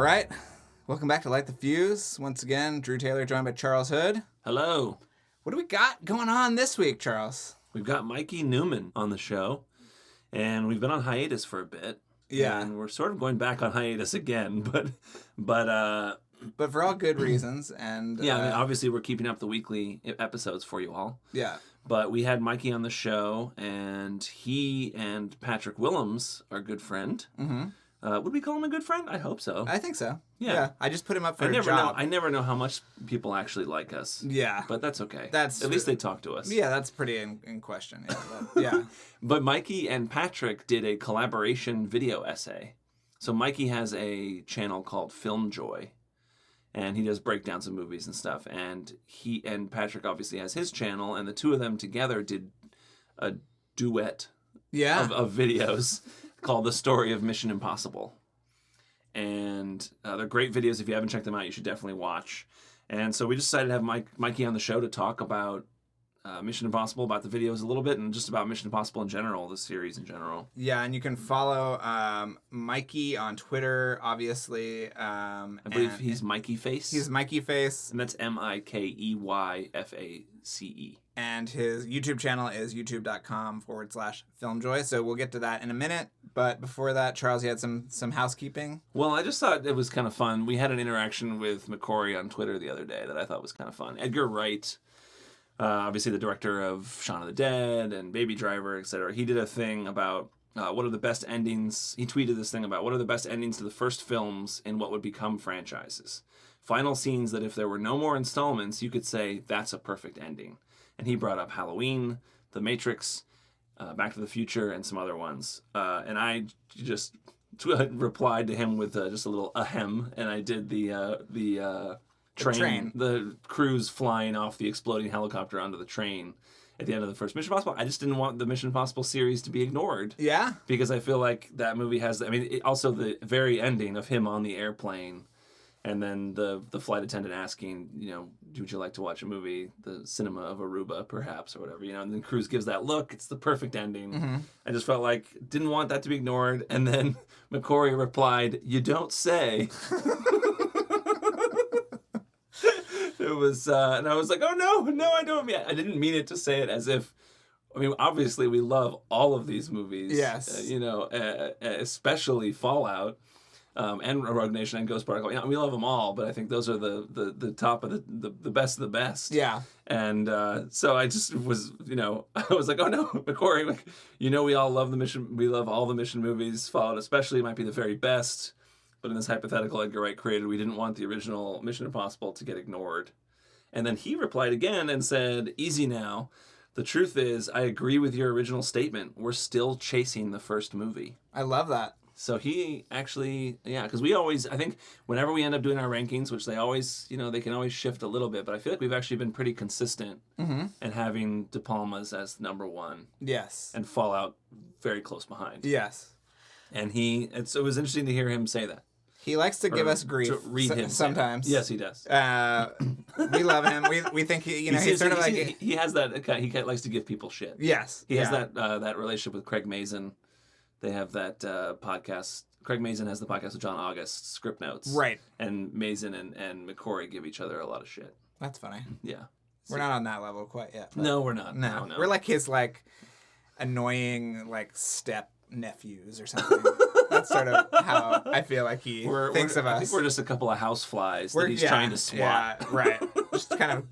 right. Welcome back to Light the Fuse. Once again, Drew Taylor joined by Charles Hood. Hello. What do we got going on this week, Charles? We've got Mikey Neumann on the show, and we've been on hiatus for a bit. Yeah. And we're sort of going back on hiatus again, but for all good reasons. And yeah, I mean, obviously we're keeping up the weekly episodes for you all. Yeah. But we had Mikey on the show, and he and Patrick Willems, our good friend. Mm-hmm. Would we call him a good friend? I hope so. I think so. Yeah. I just put him up for a job. I never know how much people actually like us. Yeah. But that's okay. At least they talk to us. Yeah, that's pretty in question. Yeah. But Mikey and Patrick did a collaboration video essay. So Mikey has a channel called FilmJoy, and he does breakdowns of movies and stuff. And he and Patrick obviously has his channel, and the two of them together did a duet of videos called The Story of Mission Impossible. And they're great videos. If you haven't checked them out, you should definitely watch. And so we decided to have Mikey on the show to talk about Mission Impossible, about the videos a little bit, and just about Mission Impossible in general, the series in general. Yeah, and you can follow Mikey on Twitter, obviously. I believe he's Mikey Face. He's Mikey Face. And that's MikeyFace. And his YouTube channel is youtube.com/FilmJoy. So we'll get to that in a minute. But before that, Charles, you had some housekeeping? Well, I just thought it was kind of fun. We had an interaction with McCory on Twitter the other day that I thought was kind of fun. Edgar Wright, obviously the director of Shaun of the Dead and Baby Driver, etc. He did a thing about what are the best endings. He tweeted this thing about what are the best endings to the first films in what would become franchises. Final scenes that if there were no more installments, you could say that's a perfect ending. And he brought up Halloween, The Matrix, Back to the Future, and some other ones. And I just replied to him with just a little ahem, and I did the train, the crews flying off the exploding helicopter onto the train at the end of the first Mission Impossible. I just didn't want the Mission Impossible series to be ignored. Yeah. Because I feel like that movie has, also the very ending of him on the airplane, and then the flight attendant asking, would you like to watch a movie, The Cinema of Aruba, perhaps, or whatever, and then Cruise gives that look. It's the perfect ending. Mm-hmm. I just felt like, didn't want that to be ignored. And then McCory replied, "You don't say." It was, and I was like, oh, no, I don't mean it. I didn't mean it to say it as if, obviously we love all of these movies. Yes. Especially Fallout. And Rogue Nation and Ghost Protocol. We love them all, but I think those are the top of the best of the best. Yeah. And so I just was, I was like, oh no, McCory, we all love the Mission. We love all the Mission movies. Fallout especially might be the very best, but in this hypothetical Edgar Wright created, we didn't want the original Mission Impossible to get ignored. And then he replied again and said, "Easy now. The truth is, I agree with your original statement. We're still chasing the first movie." I love that. So he actually, because we always, I think, whenever we end up doing our rankings, which they always, they can always shift a little bit, but I feel like we've actually been pretty consistent in having De Palma's as number one. Yes. And Fallout very close behind. Yes. And it was interesting to hear him say that. He likes to give us grief. To read him sometimes. Yes, he does. We love him. We think he's sort of like he has that. He likes to give people shit. Yes. He has that relationship with Craig Mazin. They have that podcast. Craig Mazin has the podcast with John August, Script Notes. Right. And Mazin and McCory give each other a lot of shit. That's funny. Yeah. We're not on that level quite yet. No, we're not. No. We're like his annoying step nephews or something. That's sort of how I feel like he thinks of us. I think we're just a couple of house flies that he's trying to swat. Yeah, right. Just kind of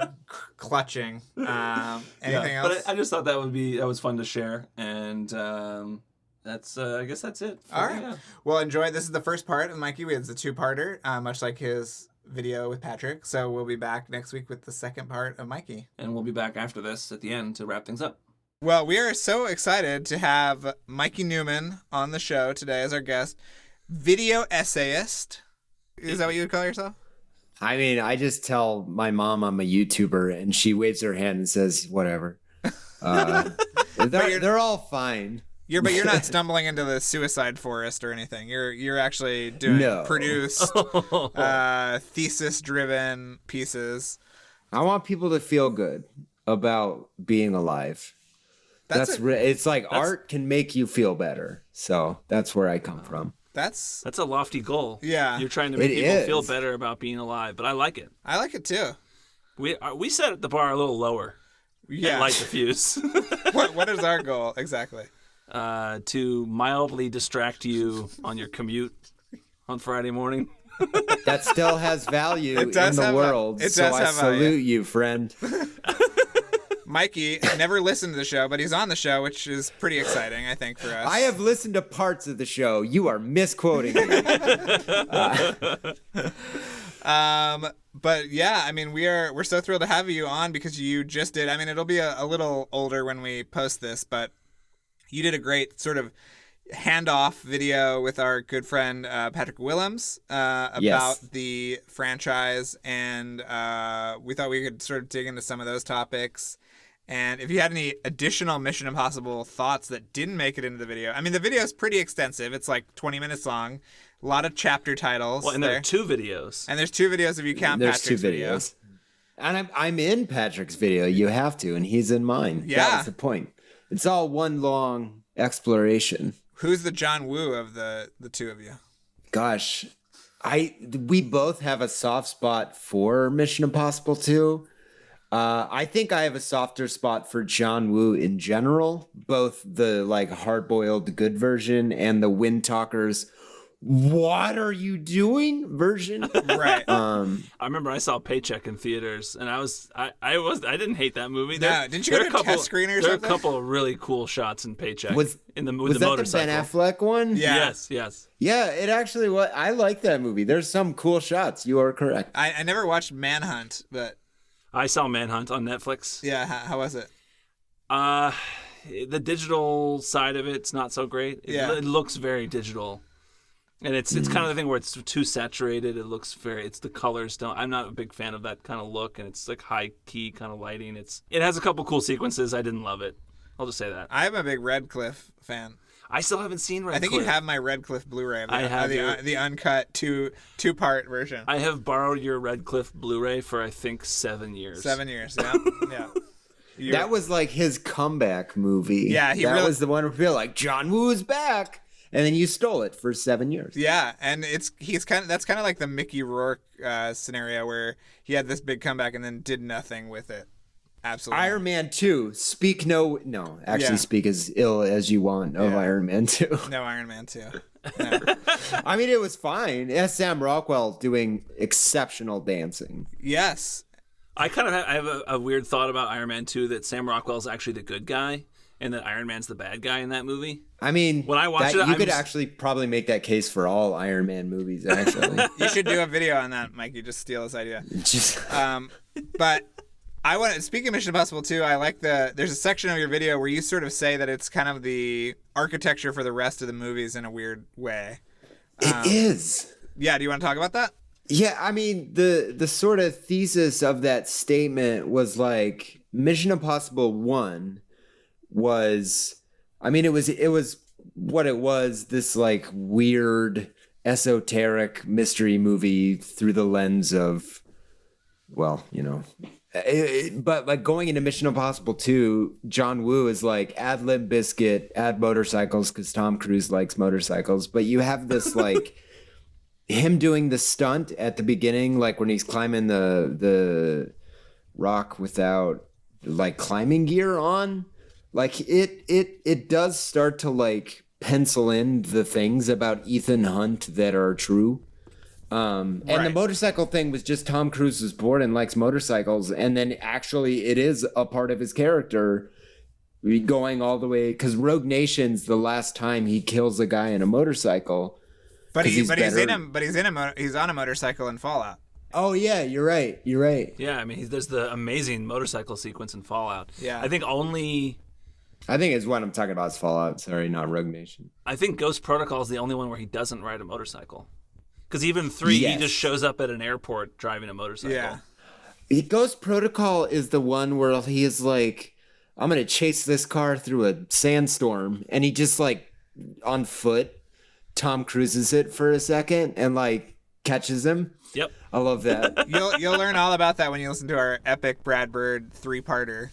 clutching. Anything else? But I just thought that was fun to share, and that's I guess that's it. All right. Yeah. Well, enjoy. This is the first part of Mikey. It's a two-parter, much like his video with Patrick. So we'll be back next week with the second part of Mikey. And we'll be back after this at the end to wrap things up. Well, we are so excited to have Mikey Neumann on the show today as our guest. Video essayist. Is that what you would call yourself? I just tell my mom I'm a YouTuber, and she waves her hand and says, whatever. They're all fine. But you're not stumbling into the suicide forest or anything. You're actually doing produced, thesis-driven pieces. I want people to feel good about being alive. It's like art can make you feel better. So that's where I come from. That's a lofty goal. Yeah. You're trying to make people feel better about being alive, but I like it. I like it too. We set the bar a little lower. Yeah. Light the fuse. What is our goal exactly? To mildly distract you on your commute on Friday morning. That still has value in the world. So I salute you, friend. Mikey never listened to the show, but he's on the show, which is pretty exciting, I think, for us. I have listened to parts of the show. You are misquoting me. But yeah, I mean, we're so thrilled to have you on because you just did. I mean, it'll be a little older when we post this, but you did a great sort of handoff video with our good friend Patrick Willems about the franchise, and we thought we could sort of dig into some of those topics. And if you had any additional Mission Impossible thoughts that didn't make it into the video, I mean, the video is pretty extensive. It's like 20 minutes long, a lot of chapter titles. Well, and there are 2 videos. And there's 2 videos if you count Patrick's video. There's 2 videos. And I'm in Patrick's video. You have to, and he's in mine. Yeah. That was the point. It's all one long exploration. Who's the John Woo of the 2 of you? Gosh, we both have a soft spot for Mission Impossible 2. I think I have a softer spot for John Woo in general, both the like hard-boiled good version and the Wind Talkers, what are you doing version. Right. I remember I saw Paycheck in theaters, and I didn't hate that movie. No, didn't you go to a test screener or something? There are a couple of really cool shots in Paycheck. Was that the motorcycle. The Ben Affleck one? Yeah. Yes. Yeah, it actually was. I like that movie. There's some cool shots. You are correct. I never watched Manhunt, but I saw Manhunt on Netflix. Yeah, how was it? The digital side of it's not so great. It looks very digital. And it's kind of the thing where it's too saturated. It's the colors don't. I'm not a big fan of that kind of look, and it's like high key kind of lighting. It has a couple cool sequences. I didn't love it. I'll just say that. I'm a big Redcliffe fan. I still haven't seen Redcliffe. I think you have my Redcliffe Blu-ray. I have the uncut two-part version. I have borrowed your Redcliffe Blu-ray for I think 7 years. 7 years, yeah. That was like his comeback movie. Yeah, that was the one where people were like, John Woo is back. And then you stole it for 7 years. Yeah, and that's kind of like the Mickey Rourke scenario where he had this big comeback and then did nothing with it. Absolutely. Iron Man 2. Speak as ill as you want of Iron Man 2. No Iron Man 2. No. I mean, it was fine. It has Sam Rockwell doing exceptional dancing. Yes. I have a weird thought about Iron Man 2 that Sam Rockwell's actually the good guy and that Iron Man's the bad guy in that movie. I mean, when I watched you could actually probably make that case for all Iron Man movies, actually. You should do a video on that, Mike. You just steal this idea. But speaking of Mission Impossible 2, I like there's a section of your video where you sort of say that it's kind of the architecture for the rest of the movies in a weird way. It is. Yeah, do you want to talk about that? Yeah, I mean, the sort of thesis of that statement was like Mission Impossible 1 was, I mean, it was what it was, this like weird esoteric mystery movie through the lens of, well, but like going into Mission Impossible 2, John Woo is like add Limp Bizkit, add motorcycles because Tom Cruise likes motorcycles, but you have this like him doing the stunt at the beginning, like when he's climbing the rock without like climbing gear on. Like it does start to like pencil in the things about Ethan Hunt that are true. And the motorcycle thing was just Tom Cruise was bored and likes motorcycles. And then actually it is a part of his character going all the way. Because Rogue Nation's the last time he kills a guy in a motorcycle. But he's on a motorcycle in Fallout. Oh yeah, you're right. Yeah, I mean, there's the amazing motorcycle sequence in Fallout. Yeah. I think it's what I'm talking about is Fallout. Sorry, not Rogue Nation. I think Ghost Protocol is the only one where he doesn't ride a motorcycle. Because even 3, he just shows up at an airport driving a motorcycle. Yeah. Ghost Protocol is the one where he is like, I'm going to chase this car through a sandstorm. And he just like, on foot, Tom Cruises it for a second and like catches him. Yep. I love that. You'll learn all about that when you listen to our epic Brad Bird 3-parter.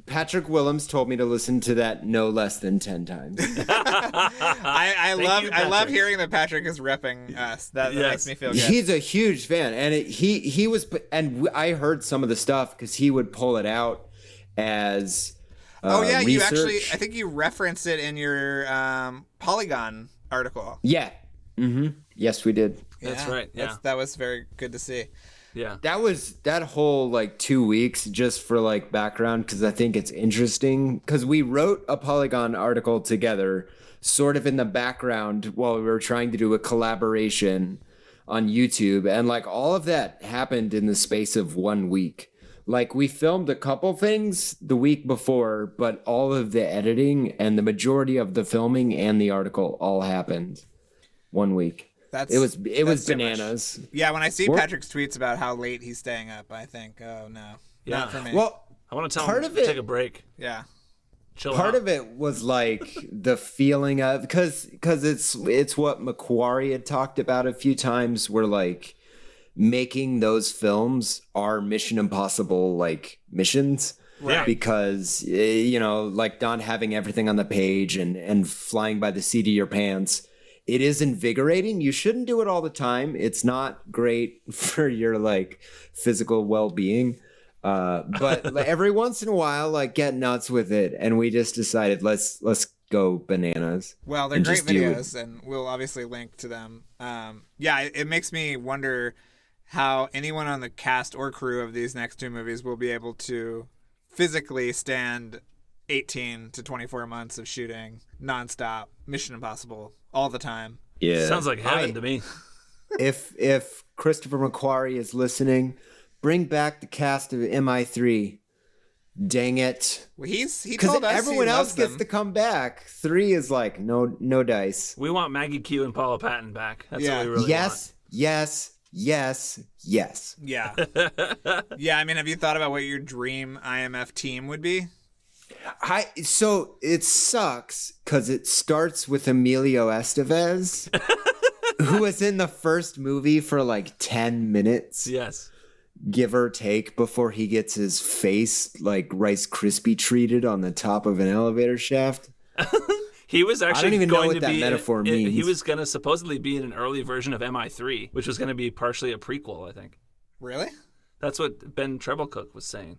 Patrick Willems told me to listen to that no less than 10 times. I love hearing that Patrick is repping us. That makes me feel good. He's a huge fan, and I heard some of the stuff because he would pull it out as you research. actually, I think you referenced it in your Polygon article. Yeah. Mm-hmm. Yes, we did. That's right. Yeah, that was very good to see. Yeah, that whole 2 weeks, just for background, because I think it's interesting, because we wrote a Polygon article together sort of in the background while we were trying to do a collaboration on YouTube, and all of that happened in the space of 1 week. We filmed a couple things the week before, but all of the editing and the majority of the filming and the article all happened 1 week. It was bananas. Yeah, when I see Patrick's tweets about how late he's staying up, I think, oh no, not for me. Well, I want to tell him to take a break. Yeah. Chill part out. of it was the feeling of, because it's what Macquarie had talked about a few times, where making those films are Mission Impossible missions. Right. Because not having everything on the page and flying by the seat of your pants. It is invigorating. You shouldn't do it all the time. It's not great for your physical well-being. But every once in a while, get nuts with it. And we just decided let's go bananas. Well, they're great videos, and we'll obviously link to them. It makes me wonder how anyone on the cast or crew of these next two movies will be able to physically stand 18 to 24 months of shooting nonstop, Mission Impossible, all the time. Yeah, sounds like heaven to me. If Christopher McQuarrie is listening, bring back the cast of MI3. Dang it! Well, he told because us everyone he else loves gets them. to come back. 3 is no dice. We want Maggie Q and Paula Patton back. That's what we really want. Yes. Yeah. Yeah, I mean, have you thought about what your dream IMF team would be? So it sucks because it starts with Emilio Estevez, who was in the first movie for 10 minutes. Yes. Give or take, before he gets his face Rice Krispie treated on the top of an elevator shaft. He was actually I don't even going know what to that be metaphor means. He was going to supposedly be in an early version of MI3, which was going to be partially a prequel, I think. Really? That's what Ben Treblecook was saying.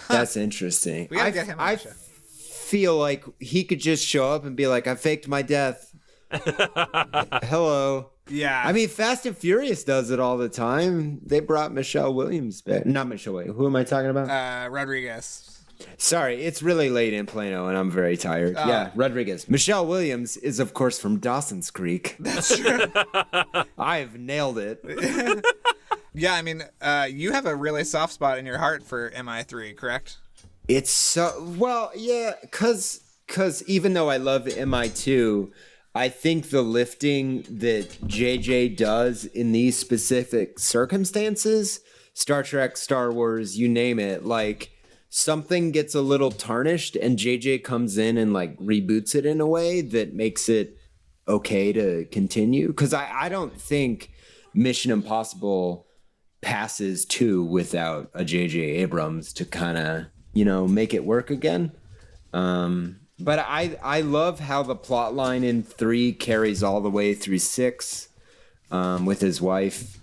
That's interesting. We gotta get him on the show. Feel like he could just show up and be like, I faked my death. Hello. Yeah. I mean, Fast and Furious does it all the time. They brought Michelle Williams back. Not Michelle Williams. Who am I talking about? Rodriguez. Sorry, it's really late in Plano and I'm very tired. Yeah, Rodriguez. Michelle Williams is, of course, from Dawson's Creek. That's true. I've nailed it. Yeah, I mean, you have a really soft spot in your heart for MI3, correct? It's so, well, yeah, because even though I love MI2, I think the lifting that JJ does in these specific circumstances, Star Trek, Star Wars, you name it, something gets a little tarnished and JJ comes in and reboots it in a way that makes it okay to continue. Because I don't think Mission Impossible passes 2 without a JJ Abrams to kind of, make it work again. But I love how the plot line in 3 carries all the way through 6 with his wife.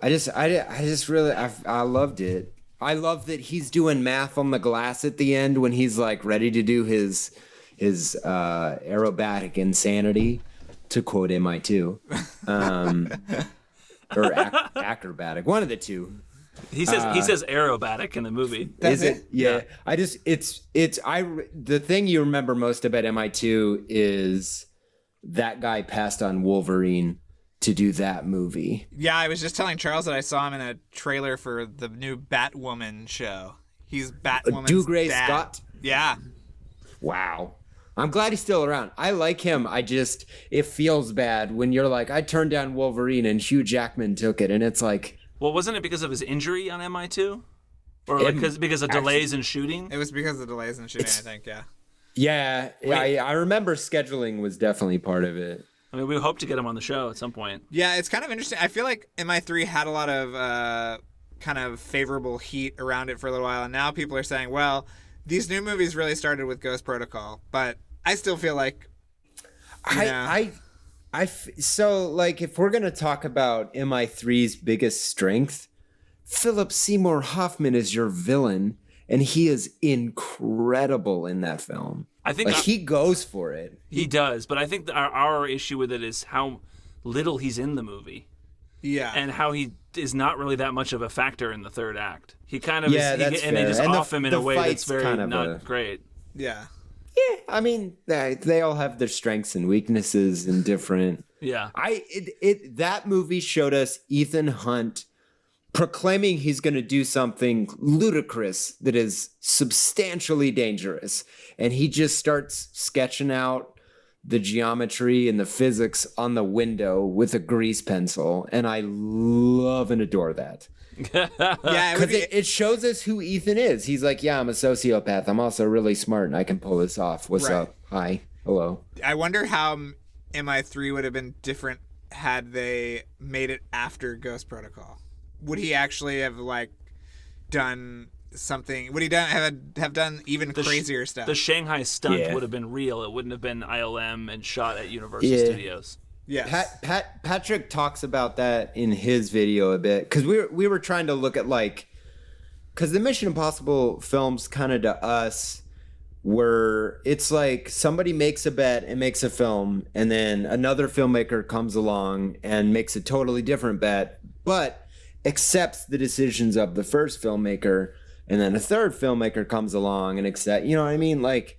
I just really loved it. I love that he's doing math on the glass at the end when he's ready to do his aerobatic insanity, to quote MI2, or acrobatic, one of the two. He says aerobatic in the movie. Is it? Yeah. The thing you remember most about MI2 is that guy passed on Wolverine to do that movie. Yeah, I was just telling Charles that I saw him in a trailer for the new Batwoman show. He's Batwoman's Dougray dad. Scott? Yeah. Wow. I'm glad he's still around. I like him. It feels bad when you're I turned down Wolverine and Hugh Jackman took it, and it's Well, wasn't it because of his injury on MI2? Or because of delays in shooting? It was because of delays in shooting, I think, yeah. Yeah, I remember scheduling was definitely part of it. I mean, we hope to get him on the show at some point. Yeah, it's kind of interesting. I feel like MI3 had a lot of kind of favorable heat around it for a little while, and now people are saying, well, these new movies really started with Ghost Protocol, but I still feel like, so like if we're gonna talk about MI3's biggest strength, Philip Seymour Hoffman is your villain, and he is incredible in that film. I think he goes for it. He does, but I think our issue with it is how little he's in the movie. Yeah. And how he is not really that much of a factor in the third act. He kind of is, that's and they fair. just And off him in a way that's very kind of not great. Yeah. Yeah, I mean, they all have their strengths and weaknesses and different. Yeah. That movie showed us Ethan Hunt proclaiming he's going to do something ludicrous that is substantially dangerous. And he just starts sketching out the geometry and the physics on the window with a grease pencil. And I love and adore that. Yeah, Because it shows us who Ethan is. He's like, yeah, I'm a sociopath. I'm also really smart and I can pull this off. What's up? Hi. Hello. I wonder how MI3 would have been different had they made it after Ghost Protocol. Would he actually have like done something? Would he have done even crazier stuff? The Shanghai stunt would have been real. It wouldn't have been ILM and shot at Universal Studios. Yes. Patrick talks about that in his video a bit, because we were trying to look at like, because the Mission Impossible films kind of to us were, it's like somebody makes a bet and makes a film, and then another filmmaker comes along and makes a totally different bet, but accepts the decisions of the first filmmaker, and then a third filmmaker comes along and accept, you know what I mean? Like,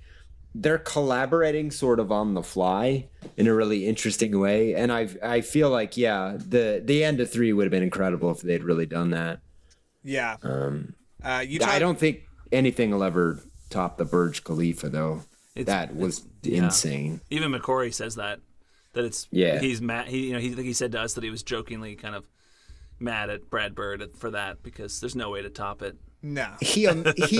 they're collaborating sort of on the fly in a really interesting way. And I feel like, the end of 3 would have been incredible if they'd really done that. Yeah. I don't think anything will ever top the Burj Khalifa, though. That was insane. Even McCory says that it's he's mad. He said to us that he was jokingly kind of mad at Brad Bird for that because there's no way to top it. No. He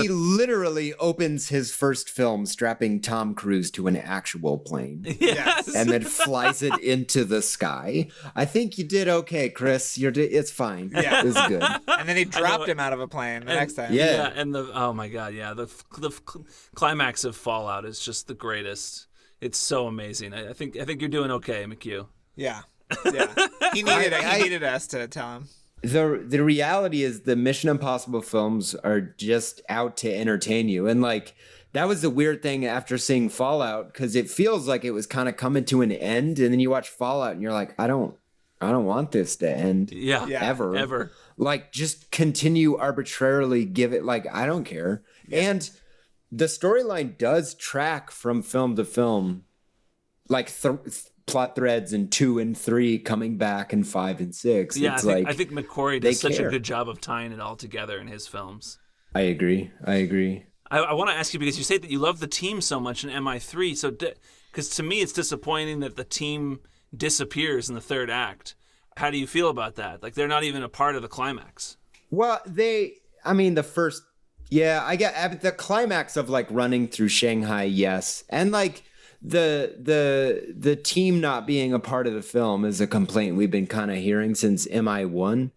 literally opens his first film strapping Tom Cruise to an actual plane. Yes. And then flies it into the sky. I think you did okay, Chris. It's fine. Yeah. It's good. And then he dropped him out of a plane the next time. Yeah. And oh my God, the climax of Fallout is just the greatest. It's so amazing. I think you're doing okay, McHugh. Yeah. Yeah. He needed us to tell him. The reality is the Mission Impossible films are just out to entertain you. And like, that was the weird thing after seeing Fallout, because it feels like it was kind of coming to an end. And then you watch Fallout and you're like, I don't want this to end. Yeah. Ever. Like, just continue arbitrarily, give it, like, I don't care. Yeah. And the storyline does track from film to film, like plot threads in 2 and 3 coming back in 5 and 6. Yeah, it's I think McQuarrie does such care. a good job of tying it all together in his films. I agree. I want to ask you, because you say that you love the team so much in MI3, so because to me it's disappointing that the team disappears in the third act. How do you feel about that? Like, they're not even a part of the climax. Well, the climax of like running through Shanghai, yes, and like the team not being a part of the film is a complaint we've been kind of hearing since MI1.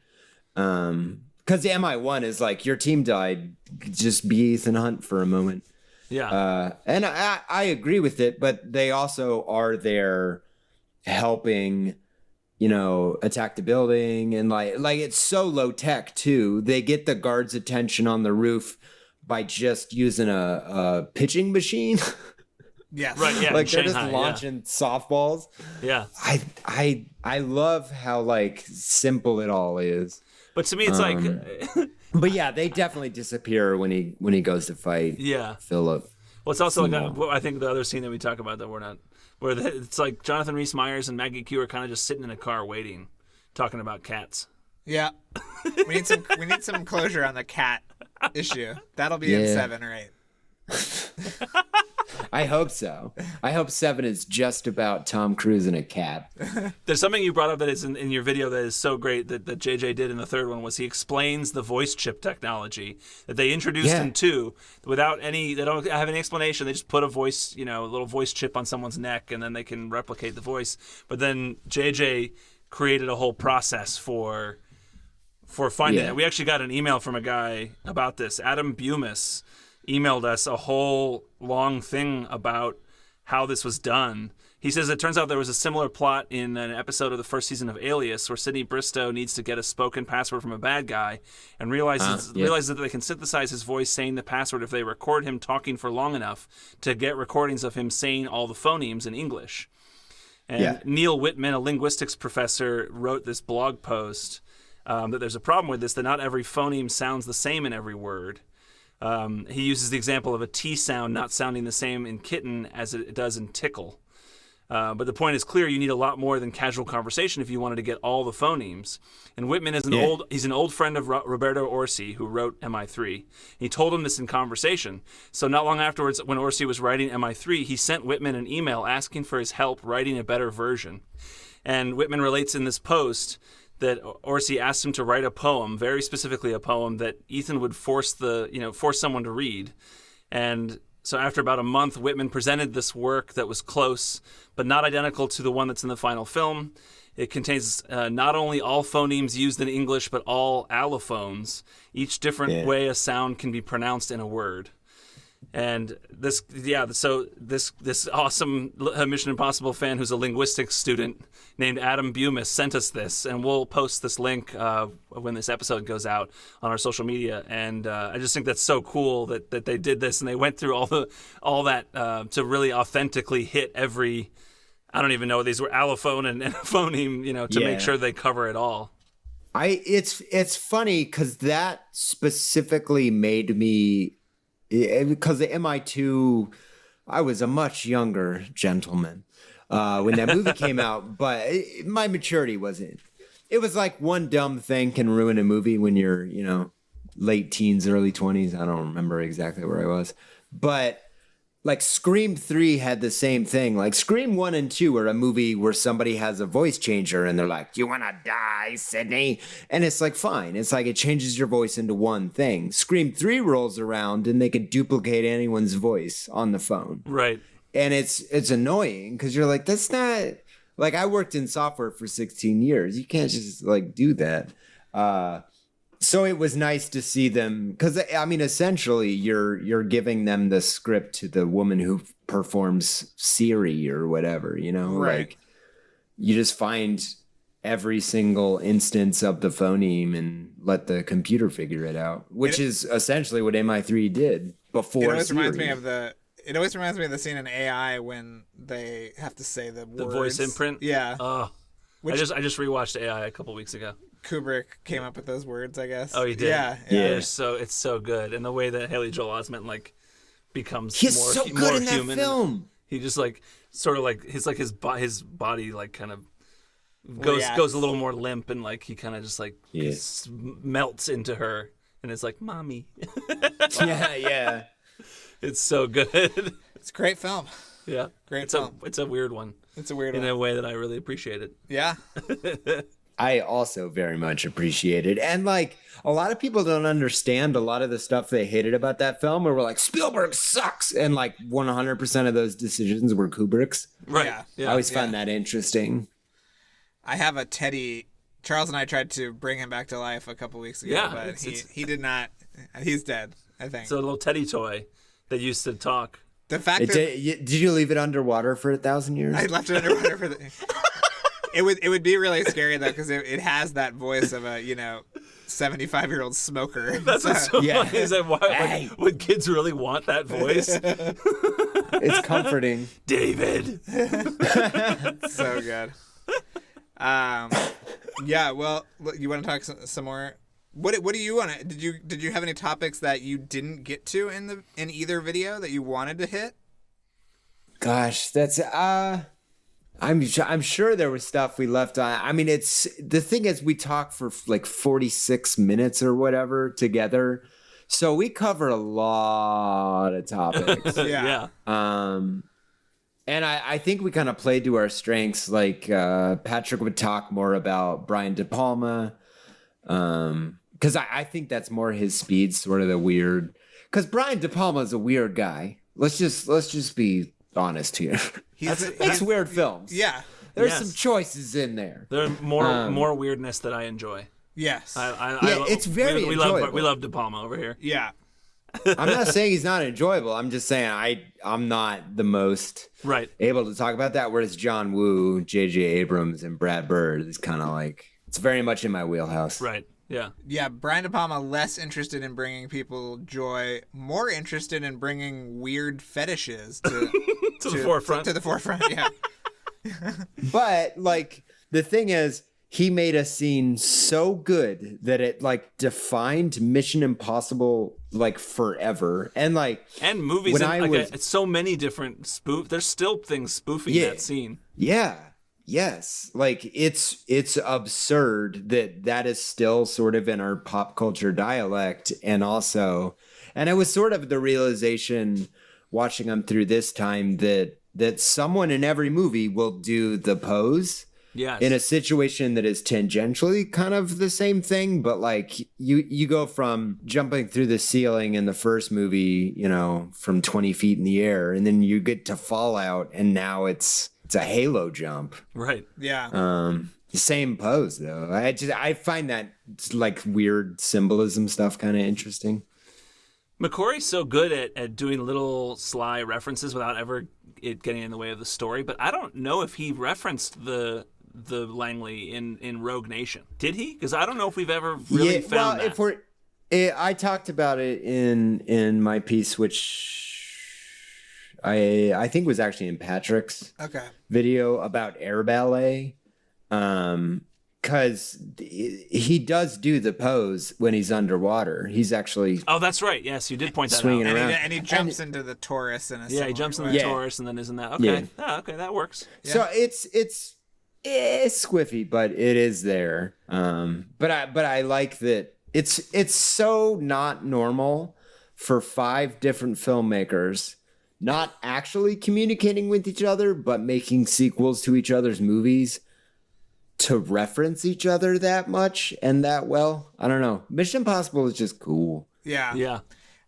Because MI1 is like, your team died, just be Ethan Hunt for a moment. Yeah. And I agree with it, but they also are there helping, attack the building, and like it's so low tech too. They get the guards' attention on the roof by just using a pitching machine. Yes. Right. Yeah. Like, they're Shanghai, just launching softballs. Yeah. I love how like simple it all is. But to me, it's like. But yeah, they definitely disappear when he goes to fight. Yeah. Philip. Well, it's also I think the other scene that we talk about that we're not, where it's like Jonathan Rhys-Meyers and Maggie Q are kind of just sitting in a car waiting, talking about cats. Yeah. We need some closure on the cat issue. That'll be in 7 or 8. I hope so. I hope 7 is just about Tom Cruise and a cat. There's something you brought up that is in your video that is so great that JJ did in the third one, was he explains the voice chip technology that they introduced him to without they don't have any explanation. They just put a voice, a little voice chip on someone's neck, and then they can replicate the voice. But then JJ created a whole process for for finding Yeah. it. We actually got an email from a guy about this. Adam Bumis emailed us a whole long thing about how this was done. He says it turns out there was a similar plot in an episode of the first season of Alias where Sidney Bristow needs to get a spoken password from a bad guy and realizes that they can synthesize his voice saying the password if they record him talking for long enough to get recordings of him saying all the phonemes in English. And Neil Whitman, a linguistics professor, wrote this blog post that there's a problem with this, that not every phoneme sounds the same in every word. He uses the example of a T sound not sounding the same in kitten as it does in tickle. But the point is clear. You need a lot more than casual conversation if you wanted to get all the phonemes. And Whitman is he's an old friend of Roberto Orsi, who wrote MI3. He told him this in conversation. So not long afterwards, when Orsi was writing MI3, he sent Whitman an email asking for his help writing a better version. And Whitman relates in this post that Orsi asked him to write a poem, very specifically a poem that Ethan would force someone to read. And so after about a month, Whitman presented this work that was close, but not identical to the one that's in the final film. It contains not only all phonemes used in English, but all allophones, each different way a sound can be pronounced in a word. And this awesome Mission Impossible fan who's a linguistics student named Adam Bumis sent us this, and we'll post this link when this episode goes out on our social media. And I just think that's so cool that they did this and they went through all that to really authentically hit every, I don't even know, these were allophone and phoneme, to make sure they cover it all. It's funny because that specifically made me. Because the MI2, I was a much younger gentleman when that movie came out, but my maturity wasn't. It was like one dumb thing can ruin a movie when you're, late teens, early 20s. I don't remember exactly where I was. But like Scream 3 had the same thing. Like Scream 1 and 2 are a movie where somebody has a voice changer and they're like, "You want to die, Sydney?" And it's like, fine. It's like it changes your voice into one thing. Scream 3 rolls around and they can duplicate anyone's voice on the phone. Right. And it's annoying because you're like, that's not... Like, I worked in software for 16 years. You can't just, do that. So it was nice to see them, because essentially you're giving them the script to the woman who performs Siri or whatever, Right. Like you just find every single instance of the phoneme and let the computer figure it out, which is essentially what MI3 did before. It always Siri. reminds me of the scene in AI when they have to say the words. Voice imprint. Yeah. I just rewatched AI a couple weeks ago. Kubrick came up with those words, I guess. Oh, he did. Yeah. It's so good, and the way that Haley Joel Osment becomes He's more so good more in that human. film. He just his body kind of goes a little more limp, and he kind of just melts into her, and it's like, "Mommy." Yeah. It's so good. It's a great film. Yeah, Great film. It's a weird one. It's a weird in one. a way that I really appreciate it. Yeah. I also very much appreciate it. And a lot of people don't understand a lot of the stuff they hated about that film, where we're like, Spielberg sucks. And 100% of those decisions were Kubrick's. Right. Yeah. I always found that interesting. I have a teddy. Charles and I tried to bring him back to life a couple weeks ago, but he did not. He's dead, I think. It's a little teddy toy that used to talk. The fact that Did you leave it underwater for 1,000 years? I left it underwater for the. It would be really scary though, because it has that voice of a 75-year-old smoker. That's what's so funny, is that why would kids really want that voice? It's comforting. David. So good. Yeah. Well, you want to talk some more? What do you want to? Did you have any topics that you didn't get to in either video that you wanted to hit? Gosh, that's I'm sure there was stuff we left on. It's the thing is we talk for 46 minutes or whatever together, so we cover a lot of topics. Yeah. And I think we kind of played to our strengths. Patrick would talk more about Brian De Palma, because I think that's more his speed, sort of the weird. Because Brian De Palma is a weird guy. Let's just be honest here. It's weird films. Yeah. There's some choices in there. There's more weirdness that I enjoy. Yes. It's very we enjoyable. love De Palma over here. Yeah. I'm not saying he's not enjoyable. I'm just saying I'm not the most Right. able to talk about that. Whereas John Woo, J.J. Abrams, and Brad Bird is kind of like, it's very much in my wheelhouse. Right. Yeah. Yeah, Brian De Palma less interested in bringing people joy, more interested in bringing weird fetishes to the forefront. To the forefront, yeah. But like the thing is, he made a scene so good that it like defined Mission Impossible like forever. And like movies it's so many different there's still things spoofing that scene. Yeah. Yes. Like it's absurd that is still sort of in our pop culture dialect. And it was sort of the realization watching them through this time that someone in every movie will do the pose. Yes. In a situation that is tangentially kind of the same thing, but like you go from jumping through the ceiling in the first movie, you know, from 20 feet in the air, and then you get to Fallout, and now it's a halo jump. Right. Yeah. The same pose though. I find that like weird symbolism stuff kind of interesting. McQuarrie's so good at doing little sly references without ever it getting in the way of the story, but I don't know if he referenced the Langley in Rogue Nation. Did he? Because I don't know if we've ever really found that. I talked about it in my piece, which I think was actually in Patrick's video about air ballet. Because he does do the pose when he's underwater. He's actually that's right. Yes, you did point that swinging out. around. And he jumps into the Taurus in a he jumps in the Taurus, and then isn't that okay? Yeah. Okay, that works. Yeah. So it's squiffy, but it is there. But I like that it's so not normal for 5 different filmmakers not actually communicating with each other, but making sequels to each other's movies to reference each other that much and that well. I don't know. Mission Impossible is just cool. Yeah. Yeah.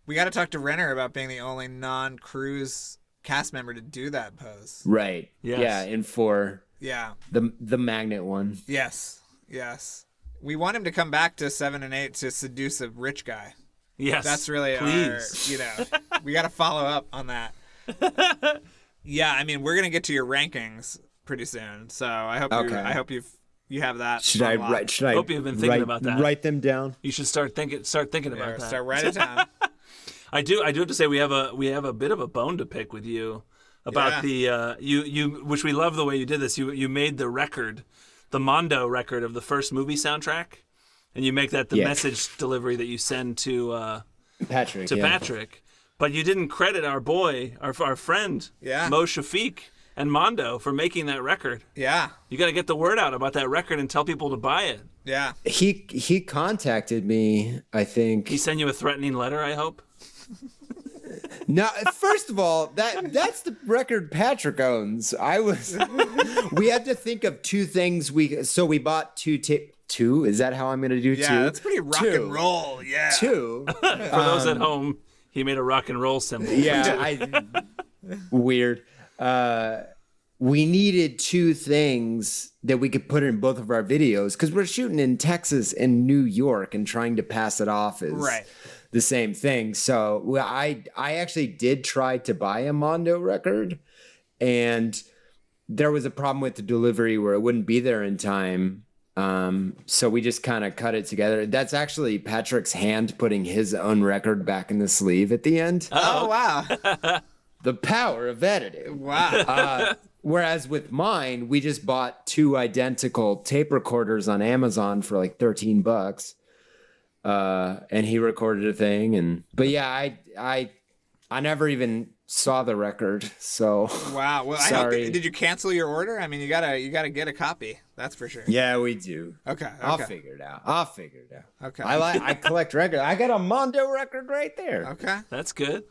We got to talk to Renner about being the only non-cruise cast member to do that pose. Right. Yes. Yeah, in 4. Yeah. The magnet one. Yes. We want him to come back to 7 and 8 to seduce a rich guy. Yes. That's really please. we got to follow up on that. Yeah, I mean, we're going to get to your rankings pretty soon. So I hope you have that. Should I hope you've been thinking about that. Write them down. You should start thinking about that. Start writing it down. I do have to say we have a bit of a bone to pick with you about the you which we love the way you did this. You made the record, the Mondo record of the first movie soundtrack, and you make that the message delivery that you send to Patrick. Patrick. But you didn't credit our boy, our friend, Mo Shafiq and Mondo for making that record. Yeah. You got to get the word out about that record and tell people to buy it. Yeah. He contacted me, I think. He sent you a threatening letter, I hope? No, first of all, that's the record Patrick owns. We had to think of 2 things. We bought 2 2. Is that how I'm going to do 2? Yeah, that's pretty rock and roll. Yeah. 2. For those at home, he made a rock and roll symbol. Yeah, weird. We needed 2 things that we could put in both of our videos because we're shooting in Texas and New York and trying to pass it off as the same thing. So I actually did try to buy a Mondo record, and there was a problem with the delivery where it wouldn't be there in time. So we just kind of cut it together. That's actually Patrick's hand putting his own record back in the sleeve at the end. Oh, wow. The power of editing. Wow. Whereas with mine, we just bought 2 identical tape recorders on Amazon for like $13. And he recorded a thing. But yeah, I never even saw the record. So wow. Well, sorry. Did you cancel your order? I mean, you gotta get a copy. That's for sure. Yeah, we do. Okay. I'll figure it out. Okay. I collect records. I got a Mondo record right there. Okay. That's good.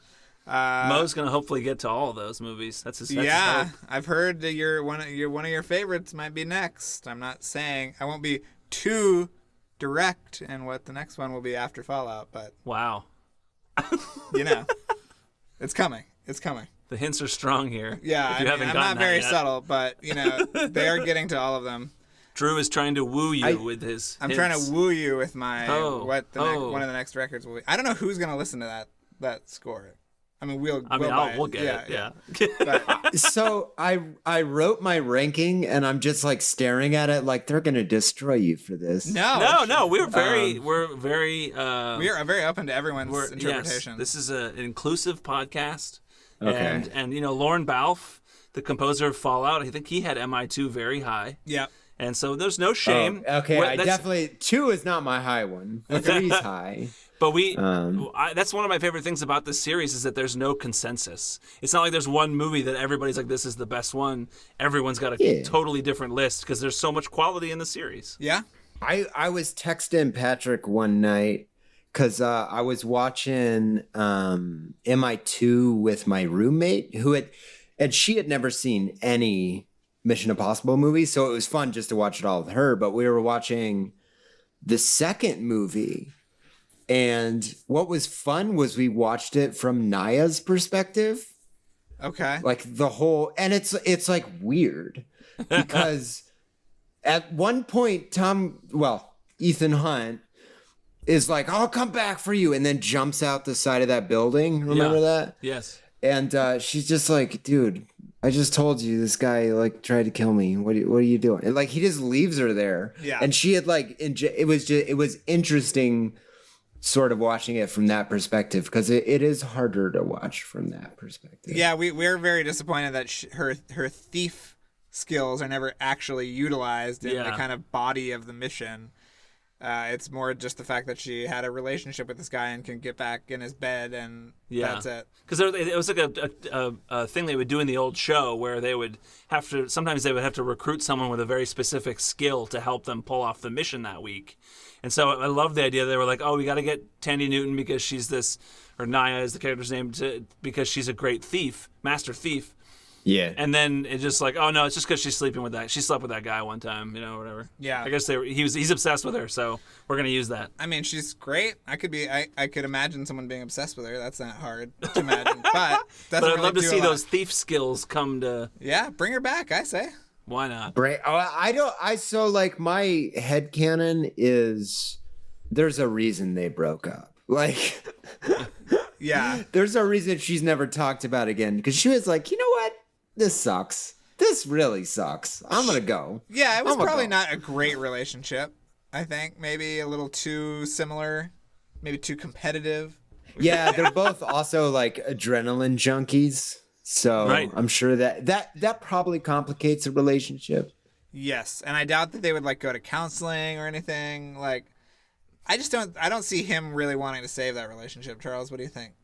Mo's gonna hopefully get to all of those movies. That's his hope. I've heard that one of your favorites might be next. I'm not saying I won't be too direct in what the next one will be after Fallout, but wow, it's coming. It's coming. The hints are strong here. Yeah, I'm not very subtle, but they are getting to all of them. Drew is trying to woo you with his. I'm trying to woo you with my one of the next records will be. I don't know who's gonna listen to that score. I mean, we'll get it. Yeah. So I wrote my ranking, and I'm just like staring at it like they're gonna destroy you for this. No. We're very we are very open to everyone's interpretation. Yes, this is an inclusive podcast. Okay. And Lorne Balfe, the composer of Fallout, I think he had MI2 very high. Yeah. And so there's no shame. Oh, okay, definitely 2 is not my high one. 3's high. But that's one of my favorite things about this series is that there's no consensus. It's not like there's one movie that everybody's like, this is the best one. Everyone's got a totally different list because there's so much quality in the series. Yeah. I was texting Patrick one night because I was watching MI2 with my roommate and she had never seen any Mission Impossible movies, so it was fun just to watch it all with her. But we were watching the second movie, and what was fun was we watched it from Naya's perspective. Okay. Like the whole, and it's like weird because at one point Ethan Hunt is like, I'll come back for you, and then jumps out the side of that building. Remember that? Yes. And she's just like, dude, I just told you this guy like tried to kill me. What are you doing? And like he just leaves her there. Yeah. And she had like it was interesting, sort of watching it from that perspective because it is harder to watch from that perspective. Yeah, we're very disappointed that her thief skills are never actually utilized in the kind of body of the mission. It's more just the fact that she had a relationship with this guy and can get back in his bed, and that's it. Because it was like a thing they would do in the old show where they would have to recruit someone with a very specific skill to help them pull off the mission that week. And so I love the idea. They were like, oh, we got to get Tandy Newton because she's this, or Naya is the character's name, because she's a great thief, master thief. Yeah. And then it's just like, oh no, it's just because she's sleeping with that. She slept with that guy one time, whatever. Yeah. I guess he's obsessed with her, so we're gonna use that. I mean, she's great. I could imagine someone being obsessed with her. That's not hard to imagine. But I'd love to see those thief skills come to. Yeah, bring her back. I say. Why not? So like my headcanon is there's a reason they broke up. Like. Yeah. There's a reason she's never talked about again because she was like, you know what? This sucks. This really sucks. I'm going to go. Yeah, it was probably not a great relationship, I think. Maybe a little too similar, maybe too competitive. Yeah, they're both also like adrenaline junkies. So I'm sure that probably complicates a relationship. Yes, and I doubt that they would like go to counseling or anything. Like, I don't see him really wanting to save that relationship. Charles, what do you think?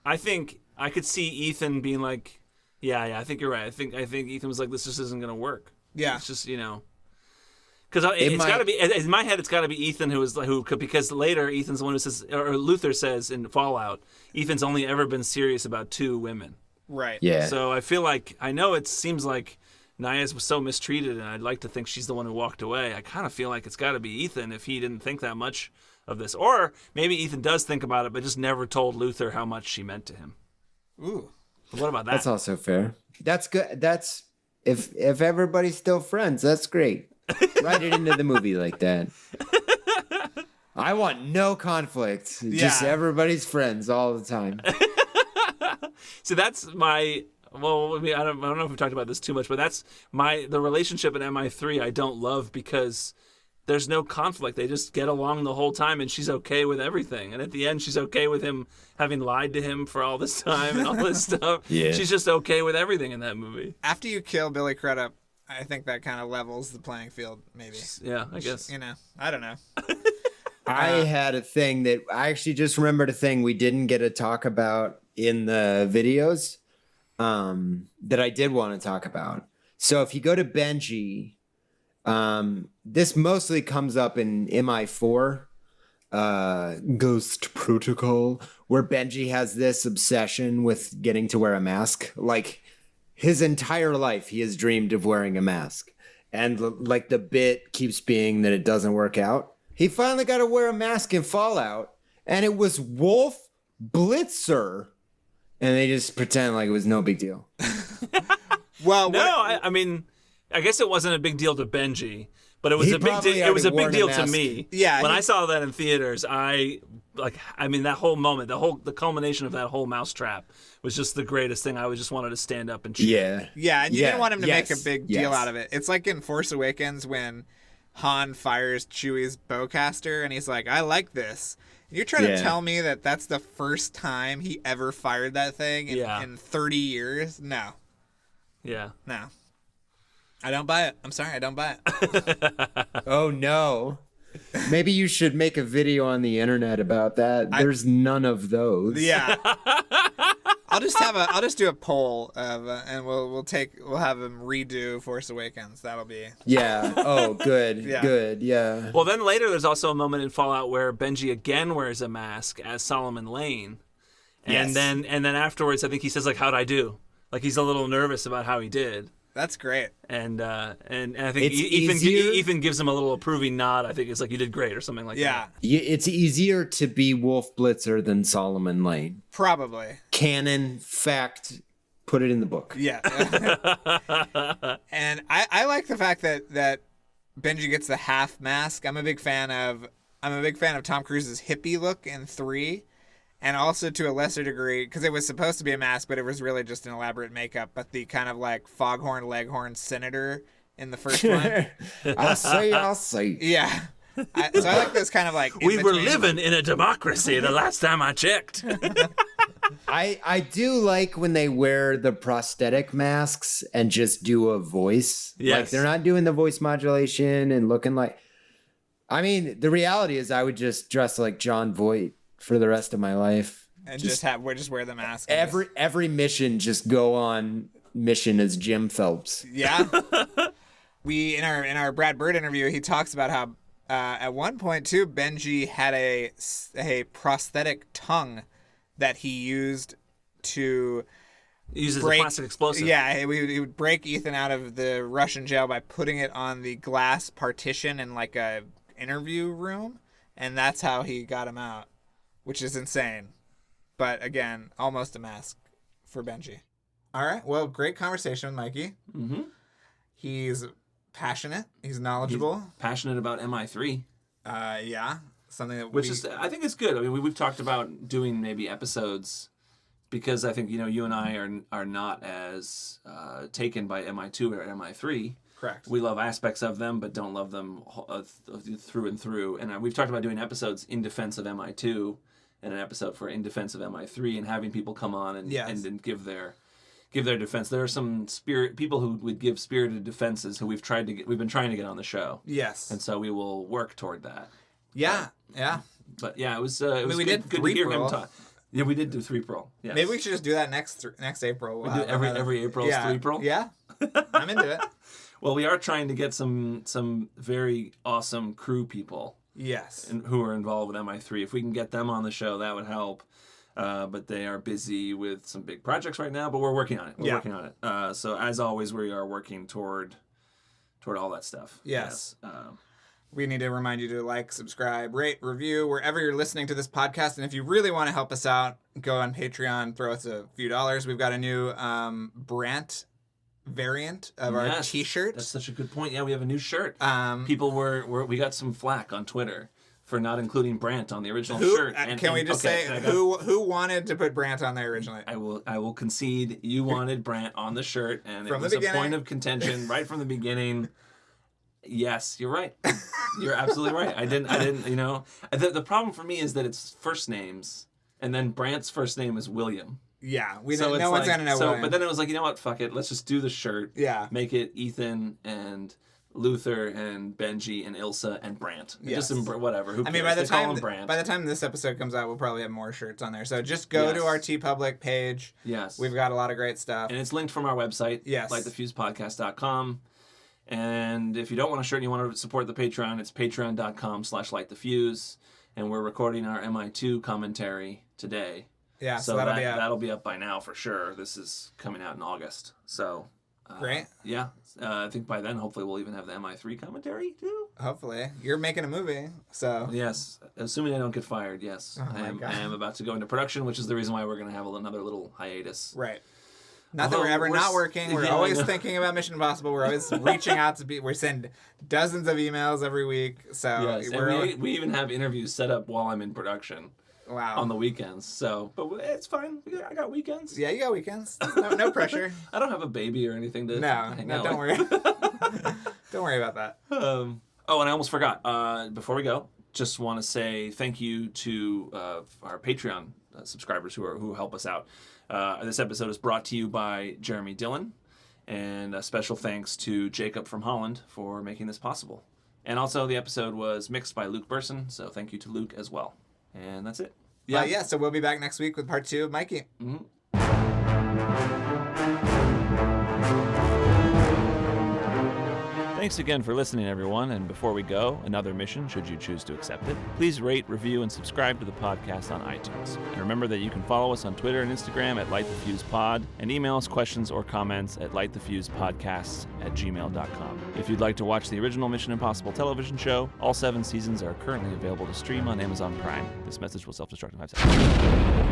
I think I could see Ethan being like, yeah, I think you're right. I think Ethan was like, this just isn't going to work. Yeah. It's just, because it's got to be, in my head, it's got to be Ethan because later Ethan's the one who says, or Luther says in Fallout, Ethan's only ever been serious about 2 women. Right. Yeah. So I feel like, I know it seems like Naya's was so mistreated and I'd like to think she's the one who walked away. I kind of feel like it's got to be Ethan if he didn't think that much of this. Or maybe Ethan does think about it, but just never told Luther how much she meant to him. Ooh. What about that? That's also fair. That's good. That's if everybody's still friends, that's great. Write it into the movie like that. I want no conflict. Just everybody's friends all the time. So that's my. Well, I don't know if we've talked about this too much, but that's the relationship in MI3 I don't love because there's no conflict. They just get along the whole time, and she's okay with everything. And at the end, she's okay with him having lied to him for all this time and all this stuff. Yeah. She's just okay with everything in that movie. After you kill Billy Crudup, I think that kind of levels the playing field, maybe. Yeah, I guess. I don't know. I had a thing that I actually just remembered a thing we didn't get to talk about in the videos that I did want to talk about. So if you go to Benji, this mostly comes up in MI4, Ghost Protocol, where Benji has this obsession with getting to wear a mask. Like his entire life, he has dreamed of wearing a mask. And like the bit keeps being that it doesn't work out. He finally got to wear a mask in Fallout, and it was Wolf Blitzer. And they just pretend like it was no big deal. Well, no, I mean, I guess it wasn't a big deal to Benji. But it was He a big probably deal. It was a already big worn a deal to mask. me. Yeah, When he- I saw that in theaters, I mean, that whole moment, the culmination of that whole mousetrap was just the greatest thing. I just wanted to stand up and cheer. Yeah. Yeah, and you didn't want him to make a yes, big deal yes. out of it. It's like in Force Awakens when Han fires Chewie's bowcaster, and he's like, "I like this." And you're trying to Yeah. tell me that that's the first time he ever fired that thing Yeah. in 30 years? No, Yeah. no. I don't buy it. I'm sorry, I don't buy it. Oh no. Maybe you should make a video on the internet about that. There's none of those. Yeah. I'll just do a poll of, and we'll have him redo Force Awakens. That'll be. Yeah. Oh, good. Yeah. Good. Yeah. Well, then later there's also a moment in Fallout where Benji again wears a mask as Solomon Lane, and Yes. then afterwards I think he says like, "How'd I do?" Like he's a little nervous about how he did. That's great. And I think It's Ethan easier- Ethan gives him a little approving nod. I think it's like, "You did great" or something like Yeah, that. It's easier to be Wolf Blitzer than Solomon Lane. probably. Canon, fact, put it in the book. Yeah. And I like the fact that Benji gets the half mask. I'm a big fan of Tom Cruise's hippie look in 3, and also to a lesser degree because it was supposed to be a mask, but it was really just an elaborate makeup. But the kind of like foghorn leghorn senator in the first one. I'll say. Yeah. So I like this kind of like We were in-between. living in a democracy the last time I checked. I do like when they wear the prosthetic masks and just do a voice. Like Yes. they're not doing the voice modulation and looking like. I mean, the reality is I would just dress like John Voight for the rest of my life. And just wear the mask. and Every mission, just go on mission as Jim Phelps. Yeah. We in our Brad Bird interview, he talks about how at one point too, Benji had a prosthetic tongue that he used to He uses break a plastic explosive. Yeah, he would break Ethan out of the Russian jail by putting it on the glass partition in like a interview room, and that's how he got him out, which is insane. But again, almost a mask for Benji. All right. Well, great conversation with Mikey. Mm-hmm. He's passionate. He's knowledgeable. Passionate about MI3. Yeah. Something that Which is, I think it's good. I mean, we've talked about doing maybe episodes because I think, you and I are not as taken by MI2 or MI3. correct. We love aspects of them, but don't love them through and through. And we've talked about doing episodes in defense of MI2 and an episode for in defense of MI3 and having people come on and and give their defense. There are some people who would give spirited defenses who we've been trying to get on the show. Yes. And so we will work toward that. Yeah. Yeah. But yeah, it was we good did to hear him 3-Pro. talk. Yeah, we did do 3-Pro. Yes. Maybe we should just do that next April. We do every April's 3-Pro? Yeah. I'm into it. Well, we are trying to get some very awesome crew people Yes. who are involved with MI3. If we can get them on the show, that would help. But they are busy with some big projects right now, but we're working on it. We're working on it. So as always, we are working toward all that stuff. Yes. We need to remind you to like, subscribe, rate, review, wherever you're listening to this podcast. And if you really want to help us out, go on Patreon, throw us a few dollars. We've got a new Brant variant of our T-shirt. That's such a good point. Yeah, we have a new shirt. People we got some flack on Twitter for not including Brant on the original who, shirt. can we just say who wanted to put Brant on there originally? I will concede you wanted Brant on the shirt, and From it was the a beginning. point of contention right from the beginning. Yes, you're right. You're absolutely right. I didn't. The problem for me is that it's first names, and then Brant's first name is William. Yeah, So no it's one's like, gonna know. William. But then it was like, you know what? Fuck it. Let's just do the shirt. Yeah. Make it Ethan and Luther and Benji and Ilsa and Brant. Yes. Just whatever. Who cares? I mean, by the They call him Brant. by the time this episode comes out, we'll probably have more shirts on there. So just go to Yes. our TeePublic page. Yes. We've got a lot of great stuff. And it's linked from our website, Yes. LightTheFusePodcast.com. And if you don't want a shirt and you want to support the Patreon, it's patreon.com/LightTheFuse. And we're recording our MI2 commentary today. Yeah, so that'll be up. by now for sure. This is coming out in August. So, Great. Yeah. I think by then, hopefully, we'll even have the MI3 commentary too. Hopefully. You're making a movie, so. Yes. Assuming I don't get fired, yes. Oh my God. I am about to go into production, which is the reason why we're going to have another little hiatus. Right. Not that we're ever not working. We're yeah, I always know. thinking about Mission Impossible. We're always reaching out to people. We send dozens of emails every week. So Yes, and we even have interviews set up while I'm in production wow. on the weekends. So, but it's fine. I got weekends. Yeah, you got weekends. No pressure. I don't have a baby or anything to hang out don't with. worry. Don't worry about that. Oh, and I almost forgot. Before we go, just want to say thank you to our Patreon subscribers who help us out. This episode is brought to you by Jeremy Dillon, and a special thanks to Jacob from Holland for making this possible. And also, the episode was mixed by Luke Burson, so thank you to Luke as well. And that's it. Yeah. So we'll be back next week with part 2 of Mikey. Mm-hmm. Thanks again for listening, everyone. And before we go, another mission, should you choose to accept it. Please rate, review, and subscribe to the podcast on iTunes. And remember that you can follow us on Twitter and Instagram at LightTheFusePod, and email us questions or comments at lightthefusepodcasts@gmail.com. If you'd like to watch the original Mission Impossible television show, all 7 seasons are currently available to stream on Amazon Prime. This message will self-destruct in 5 seconds.